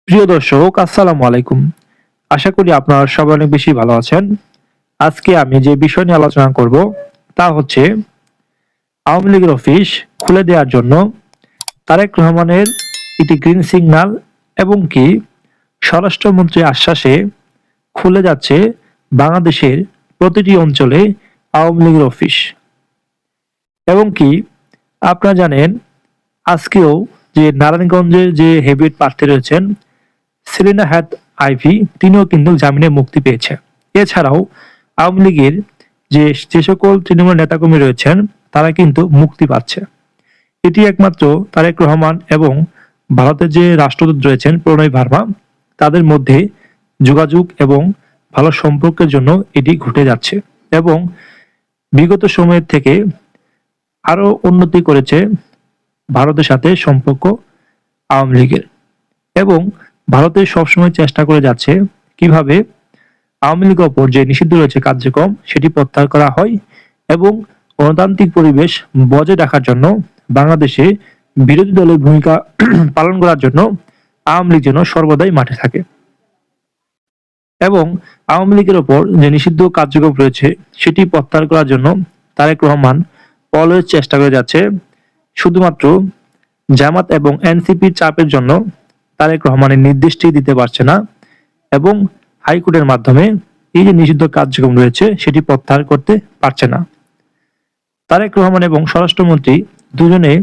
প্রিয় দর্শক, আসসালামু আলাইকুম। আশা করি আপনারা সবাই অনেক বেশি ভালো আছেন। আজকে আমি যে বিষয় নিয়ে আলোচনা করব তা হচ্ছে আওয়ামী লীগের অফিস খুলে দেওয়ার জন্য তারেক রহমানের একটি গ্রিন সিগন্যাল এবং কি স্বরাষ্ট্রমন্ত্রীর আশ্বাসে খুলে যাচ্ছে বাংলাদেশের প্রতিটি অঞ্চলে আওয়ামী লীগের অফিস। এবং কি আপনারা জানেন আজকেও যে নারায়ণগঞ্জের যে হেভিওয়েট প্রার্থী রয়েছেন সেলিনা হায়াৎ আইভী, তিনিও কিন্তু জামিনে মুক্তি পেয়েছে। এছাড়াও আওয়ামী লীগের যে সকল তৃণমূল নেতাকর্মী রয়েছেন তারা কিন্তু মুক্তি পাচ্ছে। এটি একমাত্র তারেক রহমান এবং ভারতের যে রাষ্ট্রদূত রয়েছেন প্রণয় ভার্মা তাদের মধ্যে যোগাযোগ এবং ভালো সম্পর্কের জন্য এটি ঘটে যাচ্ছে এবং বিগত সময়ের থেকে আরো উন্নতি করেছে ভারতের সাথে সম্পর্ক আওয়ামী লীগের। এবং ভারতের সবসময় চেষ্টা করে যাচ্ছে কিভাবে আওয়ামী লীগের ওপর যে নিষিদ্ধ রয়েছে কার্যক্রম সেটি প্রত্যাহার করা হয় এবং গণতান্ত্রিক পরিবেশ বজায় রাখার জন্য বাংলাদেশে বিরোধী দলের ভূমিকা পালন করার জন্য আওয়ামী লীগ যেন সর্বদাই মাঠে থাকে। এবং আওয়ামী লীগের ওপর যে নিষিদ্ধ কার্যক্রম রয়েছে সেটি প্রত্যাহার করার জন্য তারেক রহমান অলওয়েজ চেষ্টা করে যাচ্ছে। শুধুমাত্র জামাত এবং এনসিপির চাপের জন্য তারেক রহমানের নির্দেশটি দিতে পারছে না এবং হাইকোর্টের মাধ্যমে এই যে নিষিদ্ধ কার্যক্রম রয়েছে সেটি প্রত্যাহার করতে পারছে না। তারেক রহমান এবং স্বরাষ্ট্রমন্ত্রী দুজনে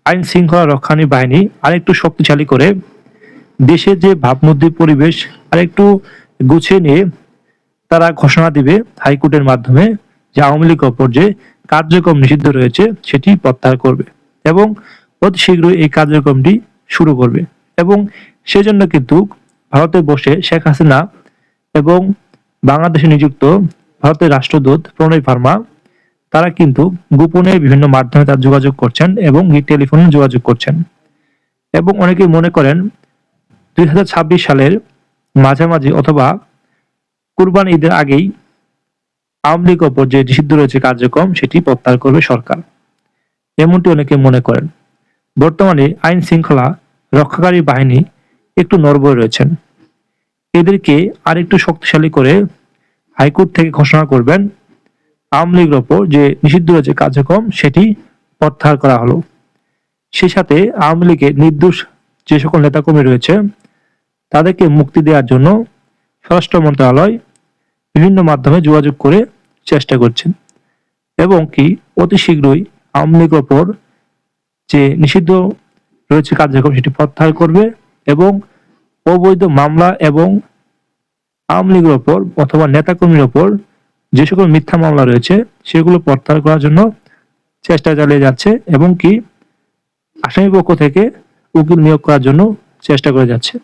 আইন শৃঙ্খলা রক্ষাকারী বাহিনী আরেকটু শক্তিশালী করে দেশের যে ভাবমূর্তি পরিবেশ আরেকটু গুছিয়ে নিয়ে তারা ঘোষণা দিবে হাইকোর্টের মাধ্যমে যে আওয়ামী লীগের ওপর যে কার্যক্রম নিষিদ্ধ রয়েছে সেটি প্রত্যাহার করবে এবং অতি শীঘ্রই এই কার্যক্রমটি শুরু করবে। এবং সেজন্য কিন্তু ভারতে বসে শেখ হাসিনা এবং বাংলাদেশে নিযুক্ত ভারতের রাষ্ট্রদূত প্রণয় ভার্মা তারা কিন্তু গোপনে বিভিন্ন মাধ্যমে তার যোগাযোগ করছেন এবং টেলিফোনে যোগাযোগ করছেন। এবং অনেকে মনে করেন 2026 সালের মাঝামাঝি অথবা কুরবান ঈদের আগেই আওয়ামী লীগের ওপর যে নিষিদ্ধ রয়েছে কার্যক্রম সেটি প্রত্যাহার করবে সরকার, এমনটি অনেকে মনে করেন। বর্তমানে আইন শৃঙ্খলা রক্ষাকারী বাহিনী একটু নড়বড়ে রয়েছেন, এদেরকে আরেকটু শক্তিশালী করে হাইকোর্ট থেকে ঘোষণা করবেন আওয়ামী লীগের ওপর যে নিষিদ্ধ রয়েছে কার্যক্রম সেটি প্রত্যাহার করা হলো। সেই সাথে আওয়ামী লীগের নির্দোষ যে সকল নেতাকর্মী রয়েছে তাদেরকে মুক্তি দেওয়ার জন্য স্বরাষ্ট্র মন্ত্রণালয় বিভিন্ন মাধ্যমে যোগাযোগ করে চেষ্টা করছেন এবং কি অতি শীঘ্রই আওয়ামী লীগের ওপর যে নিষিদ্ধ রয়েছে কার্যক্রম সেটি প্রত্যাহার করবে এবং অবৈধ মামলা এবং আওয়ামী লীগের ওপর অথবা নেতাকর্মীর ওপর যে সকল মিথ্যা মামলা রয়েছে সেগুলো প্রত্যাহার করার জন্য চেষ্টা চালিয়ে যাচ্ছে এবং কি আসামি পক্ষ থেকে উকিল নিয়োগ করার জন্য চেষ্টা করে যাচ্ছে।